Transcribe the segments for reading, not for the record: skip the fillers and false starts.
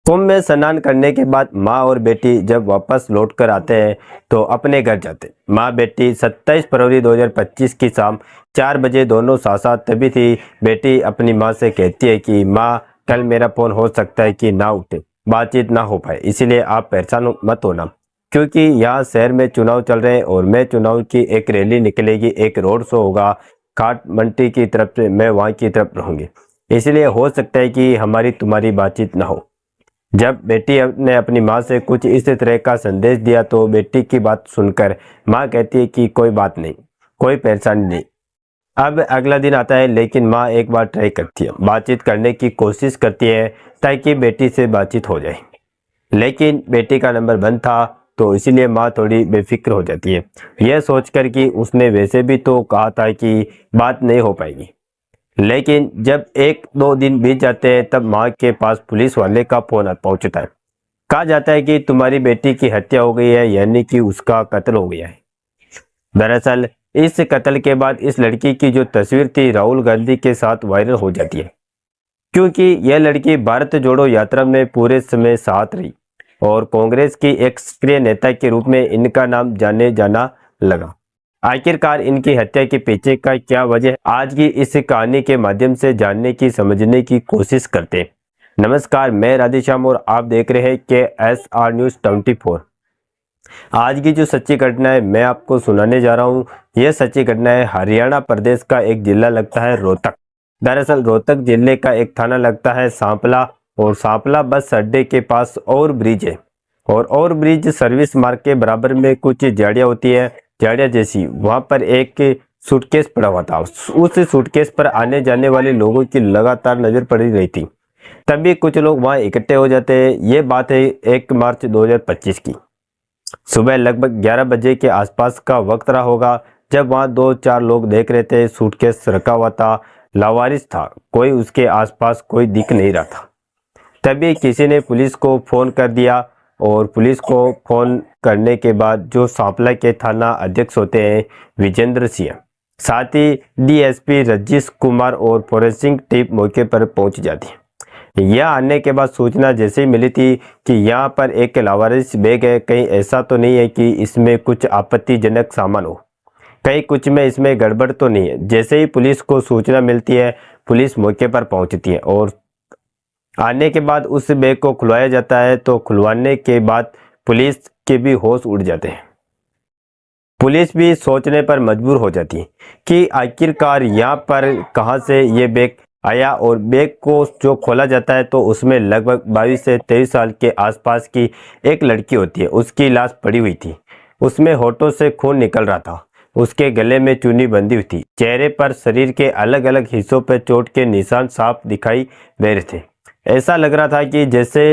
कुंभ में स्नान करने के बाद माँ और बेटी जब वापस लौट कर आते हैं तो अपने घर जाते। माँ बेटी 27 फरवरी 2025 की शाम 4 बजे दोनों साथ साथ तभी थी। बेटी अपनी माँ से कहती है कि माँ, कल मेरा फोन हो सकता है कि ना उठे, बातचीत ना हो पाए, इसीलिए आप परेशान मत होना, क्योंकि यहाँ शहर में चुनाव चल रहे हैं और मैं चुनाव की एक रैली निकलेगी, एक रोड शो होगा खाट मंडी की तरफ से, मैं वहाँ की तरफ रहूँगी, इसलिए हो सकता है कि हमारी तुम्हारी बातचीत ना हो। जब बेटी ने अपनी माँ से कुछ इस तरह का संदेश दिया तो बेटी की बात सुनकर माँ कहती है कि कोई बात नहीं, कोई परेशानी नहीं। अब अगला दिन आता है, लेकिन माँ एक बार ट्राई करती है, बातचीत करने की कोशिश करती है ताकि बेटी से बातचीत हो जाए, लेकिन बेटी का नंबर बंद था, तो इसीलिए माँ थोड़ी बेफिक्र हो जाती है, यह सोचकर कि उसने वैसे भी तो कहा था कि बात नहीं हो पाएगी। लेकिन जब 1-2 दिन बीत जाते हैं तब माँ के पास पुलिस वाले का फोन पहुंचता है। कहा जाता है कि तुम्हारी बेटी की हत्या हो गई है, यानी कि उसका कत्ल हो गया है। दरअसल इस कत्ल के बाद इस लड़की की जो तस्वीर थी राहुल गांधी के साथ वायरल हो जाती है, क्योंकि यह लड़की भारत जोड़ो यात्रा में पूरे समय साथ रही और कांग्रेस की एक सक्रिय नेता के रूप में इनका नाम जाने जाना लगा। आखिरकार इनकी हत्या के पीछे का क्या वजह, आज की इस कहानी के माध्यम से जानने की समझने की कोशिश करते हैं। नमस्कार, मैं राधेश्याम और आप देख रहे हैं KSR न्यूज 24। आज की जो सच्ची घटना है मैं आपको सुनाने जा रहा हूँ। यह सच्ची घटना है हरियाणा प्रदेश का एक जिला लगता है रोहतक। दरअसल रोहतक जिले का एक थाना लगता है सांपला, और सांपला बस अड्डे के पास और ब्रिज है, और ब्रिज सर्विस मार्ग के बराबर में कुछ झाड़ियाँ होती है, झाड़ियाँ जैसी। वहां पर एक सूटकेस पड़ा हुआ था, उस सूटकेस पर आने जाने वाले लोगों की लगातार नजर पड़ी रही थी। तभी कुछ लोग वहां इकट्ठे हो जाते हैं। ये बात है 1 मार्च 2025 की। सुबह लगभग 11 बजे के आसपास का वक्त रहा होगा, जब वहां 2-4 लोग देख रहे थे सूटकेस रखा हुआ था, लावारिस था, कोई उसके आसपास कोई दिख नहीं रहा था। तभी किसी ने पुलिस को फोन कर दिया, और पुलिस को फोन करने के बाद जो सांपला के थाना अध्यक्ष होते हैं विजेंद्र सिंह, साथ ही DSP रजिश कुमार और फॉरेंसिक टीम मौके पर पहुंच जाती है। यह आने के बाद सूचना जैसे ही मिली थी कि यहाँ पर एक लावारिस बैग है, कहीं ऐसा तो नहीं है कि इसमें कुछ आपत्तिजनक सामान हो, कहीं कुछ में इसमें गड़बड़ तो नहीं है। जैसे ही पुलिस को सूचना मिलती है पुलिस मौके पर पहुंचती है, और आने के बाद उस बैग को खुलवाया जाता है। तो खुलवाने के बाद पुलिस के भी होश उड़ जाते हैं। पुलिस भी सोचने पर मजबूर हो जाती है कि आखिरकार यहाँ पर कहाँ से ये बैग आया, और बैग को जो खोला जाता है तो उसमें लगभग 22 से 23 साल के आसपास की एक लड़की होती है, उसकी लाश पड़ी हुई थी। उसमें होठों से खून निकल रहा था, उसके गले में चुन्नी बंधी हुई थी, चेहरे पर शरीर के अलग अलग हिस्सों पर चोट के निशान साफ दिखाई दे रहे थे। ऐसा लग रहा था कि जैसे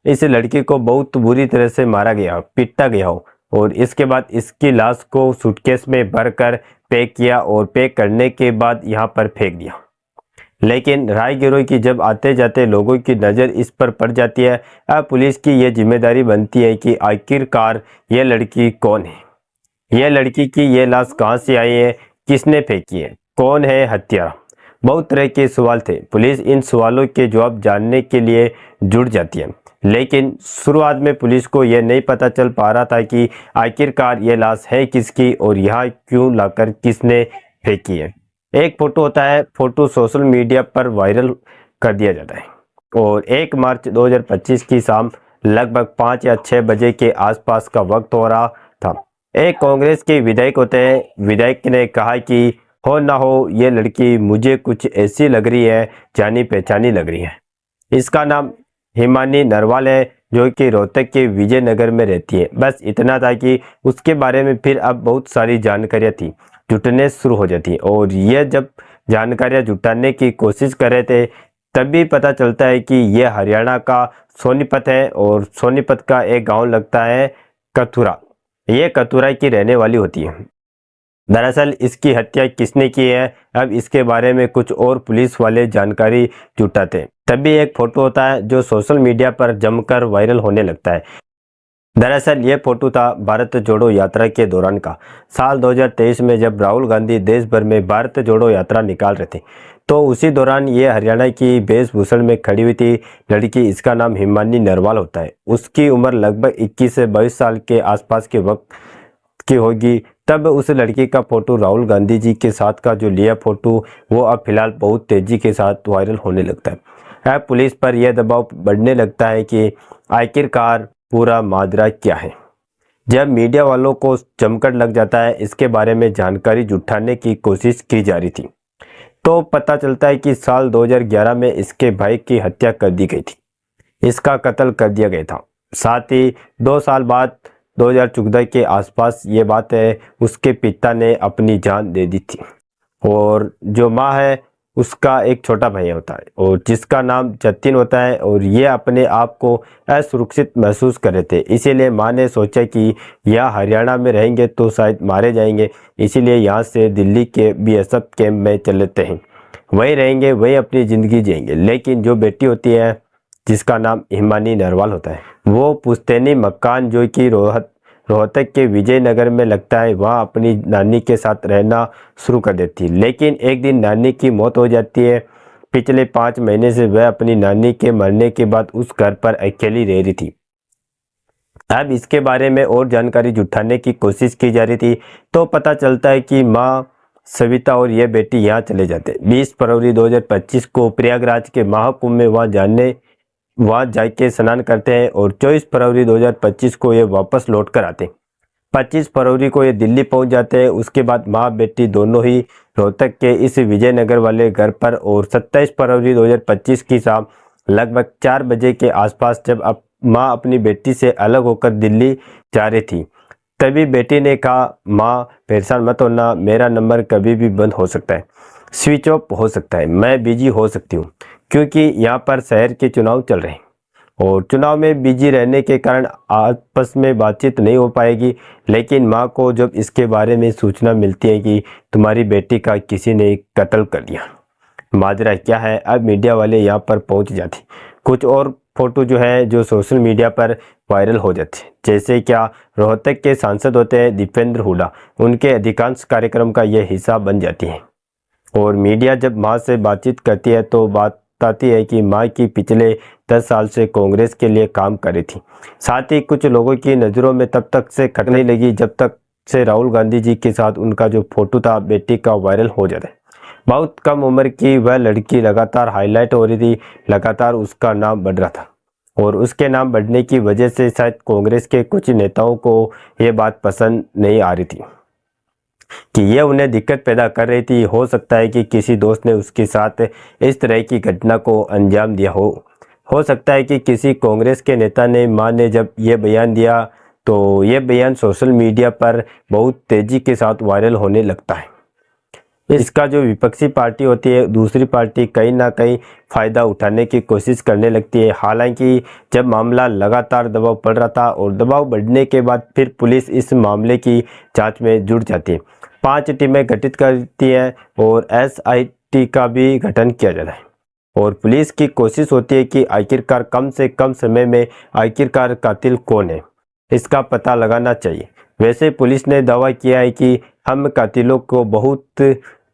इस लड़की को बहुत बुरी तरह से मारा गया, पीटा गया हो, और इसके बाद इसकी लाश को सूटकेस में भरकर पैक किया, और पैक करने के बाद यहाँ पर फेंक दिया। लेकिन राहगीरों की जब आते जाते लोगों की नज़र इस पर पड़ जाती है, अब पुलिस की यह जिम्मेदारी बनती है कि आखिरकार यह लड़की कौन है, यह लड़की की यह लाश कहाँ से आई है, किसने फेंकी है, कौन है हत्यारा। बहुत तरह के सवाल थे। पुलिस इन सवालों के जवाब जानने के लिए जुट जाती है, लेकिन शुरुआत में पुलिस को यह नहीं पता चल पा रहा था कि आखिरकार ये लाश है किसकी और यहाँ क्यों लाकर किसने फेंकी है। एक फोटो होता है, फोटो सोशल मीडिया पर वायरल कर दिया जाता है, और 1 मार्च 2025 की शाम लगभग 5 या 6 बजे के आसपास का वक्त हो रहा था। एक कांग्रेस के विधायक होते हैं, विधायक ने कहा कि हो ना हो ये लड़की मुझे कुछ ऐसी लग रही है, जानी पहचानी लग रही है। इसका नाम हिमानी नरवाल है, जो कि रोहतक के विजयनगर में रहती है। बस इतना था कि उसके बारे में फिर अब बहुत सारी जानकारियां थी, जुटने शुरू हो जाती, और यह जब जानकारियां जुटाने की कोशिश कर रहे थे तभी पता चलता है कि यह हरियाणा का सोनीपत है, और सोनीपत का एक गाँव लगता है कथुरा। ये कथुरा की रहने वाली होती है। दरअसल इसकी हत्या किसने की है, अब इसके बारे में कुछ और पुलिस वाले जानकारी जुटाते हैं। तभी एक फोटो होता है जो सोशल मीडिया पर जमकर वायरल होने लगता है। दरअसल ये फोटो था भारत जोड़ो यात्रा के दौरान का, साल 2023 में, जब राहुल गांधी देश भर में भारत जोड़ो यात्रा निकाल रहे थे। तो उसी दौरान ये हरियाणा की वेशभूषण में खड़ी हुई थी लड़की, इसका नाम हिमानी नरवाल होता है। उसकी उम्र लगभग 21 से 22 साल के आसपास के वक्त की होगी। तब उस लड़की का फोटो राहुल गांधी जी के साथ का जो लिया फोटो वो अब फिलहाल बहुत तेजी के साथ वायरल होने लगता है। अब पुलिस पर यह दबाव बढ़ने लगता है कि आखिरकार पूरा माजरा क्या है। जब मीडिया वालों को चमकट लग जाता है, इसके बारे में जानकारी जुटाने की कोशिश की जा रही थी, तो पता चलता है कि साल 2011 में इसके भाई की हत्या कर दी गई थी, इसका कत्ल कर दिया गया था। साथ ही 2 साल बाद 2014 के आसपास ये बात है, उसके पिता ने अपनी जान दे दी थी। और जो माँ है उसका एक छोटा भाई होता है और जिसका नाम जतिन होता है, और ये अपने आप को असुरक्षित महसूस कर रहे थे। इसीलिए माँ ने सोचा कि यह हरियाणा में रहेंगे तो शायद मारे जाएंगे, इसीलिए यहाँ से दिल्ली के बीएसएफ कैंप में चले लेते हैं, वहीं रहेंगे, वहीं अपनी ज़िंदगी जिएंगे। लेकिन जो बेटी होती है जिसका नाम हिमानी नरवाल होता है, वो पुश्तैनी मकान जो कि रोहतक के विजयनगर में लगता है, वहाँ अपनी नानी के साथ रहना शुरू कर देती है। लेकिन एक दिन नानी की मौत हो जाती है। पिछले 5 महीने से वह अपनी नानी के मरने के बाद उस घर पर अकेली रह रही थी। अब इसके बारे में और जानकारी जुटाने की कोशिश की जा रही थी, तो पता चलता है कि माँ सविता और ये बेटी यहाँ चले जाते। 20 फरवरी 2025 को प्रयागराज के महाकुंभ में वहाँ जाके स्नान करते हैं और 24 फरवरी 2025 को ये वापस लौट कर आते हैं। 25 फरवरी को ये दिल्ली पहुंच जाते हैं। उसके बाद माँ बेटी दोनों ही रोहतक के इस विजयनगर वाले घर पर, और 27 फरवरी 2025 की शाम लगभग 4 बजे के आसपास जब माँ अपनी बेटी से अलग होकर दिल्ली जा रही थी, तभी बेटी ने कहा, माँ परेशान मत होना, मेरा नंबर कभी भी बंद हो सकता है, स्विच ऑफ हो सकता है, मैं बिजी हो सकती हूँ, क्योंकि यहाँ पर शहर के चुनाव चल रहे हैं और चुनाव में बिजी रहने के कारण आपस में बातचीत नहीं हो पाएगी। लेकिन माँ को जब इसके बारे में सूचना मिलती है कि तुम्हारी बेटी का किसी ने कत्ल कर दिया, माजरा क्या है, अब मीडिया वाले यहाँ पर पहुँच जाते। कुछ और फोटो जो है जो सोशल मीडिया पर वायरल हो जाते हैं, जैसे क्या रोहतक के सांसद होते हैं दीपेंद्र हुड्डा, उनके अधिकांश कार्यक्रम का ये हिस्सा बन जाती है। और मीडिया जब माँ से बातचीत करती है तो बात आती है कि माँ की पिछले 10 साल से कांग्रेस के लिए काम कर रही थी। साथ ही कुछ लोगों की नज़रों में तब तक से खटने लगी जब तक से राहुल गांधी जी के साथ उनका जो फोटो था बेटी का वायरल हो जाता है। बहुत कम उम्र की वह लड़की लगातार हाईलाइट हो रही थी, लगातार उसका नाम बढ़ रहा था, और उसके नाम बढ़ने की वजह से शायद कांग्रेस के कुछ नेताओं को ये बात पसंद नहीं आ रही थी कि ये उन्हें दिक्कत पैदा कर रही थी। हो सकता है कि किसी दोस्त ने उसके साथ इस तरह की घटना को अंजाम दिया हो सकता है कि किसी कांग्रेस के नेता ने। मां ने जब ये बयान दिया तो ये बयान सोशल मीडिया पर बहुत तेजी के साथ वायरल होने लगता है। इसका जो विपक्षी पार्टी होती है, दूसरी पार्टी कहीं ना कहीं फ़ायदा उठाने की कोशिश करने लगती है। हालांकि जब मामला लगातार दबाव पड़ रहा था और दबाव बढ़ने के बाद फिर पुलिस इस मामले की जांच में जुट जाती है। 5 टीमें गठित करती है और SIT का भी गठन किया जाता है, और पुलिस की कोशिश होती है कि आखिरकार कम से कम समय में आखिरकार कातिल कौन है, इसका पता लगाना चाहिए। वैसे पुलिस ने दावा किया है कि हम कातिलों को बहुत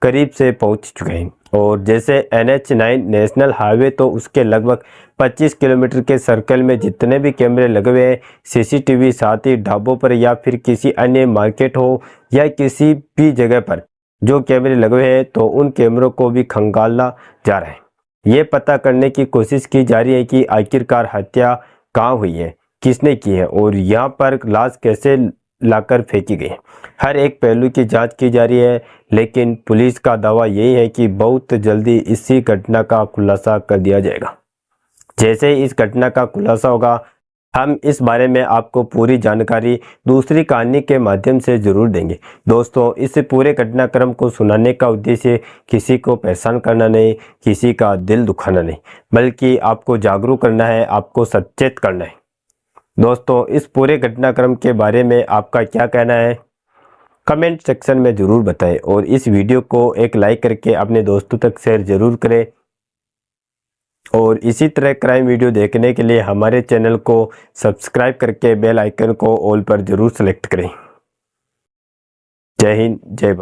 करीब से पहुंच चुके हैं, और जैसे NH9 नेशनल हाईवे तो उसके लगभग 25 किलोमीटर के सर्कल में जितने भी कैमरे लगे हुए हैं, CCTV, साथ ही ढाबों पर या फिर किसी अन्य मार्केट हो या किसी भी जगह पर जो कैमरे लगे हुए हैं, तो उन कैमरों को भी खंगाला जा रहा है। ये पता करने की कोशिश की जा रही है कि आखिरकार हत्या कहाँ हुई है, किसने की है, और यहाँ पर लाश कैसे लाकर फेंकी गई। हर एक पहलू की जांच की जा रही है, लेकिन पुलिस का दावा यही है कि बहुत जल्दी इसी घटना का खुलासा कर दिया जाएगा। जैसे ही इस घटना का खुलासा होगा, हम इस बारे में आपको पूरी जानकारी दूसरी कहानी के माध्यम से जरूर देंगे। दोस्तों, इस पूरे घटनाक्रम को सुनाने का उद्देश्य किसी को परेशान करना नहीं, किसी का दिल दुखाना नहीं, बल्कि आपको जागरूक करना है, आपको सचेत करना है। दोस्तों, इस पूरे घटनाक्रम के बारे में आपका क्या कहना है, कमेंट सेक्शन में ज़रूर बताएं, और इस वीडियो को एक लाइक करके अपने दोस्तों तक शेयर ज़रूर करें। और इसी तरह क्राइम वीडियो देखने के लिए हमारे चैनल को सब्सक्राइब करके बेल आइकन को ऑल पर ज़रूर सेलेक्ट करें। जय हिंद, जय भारत।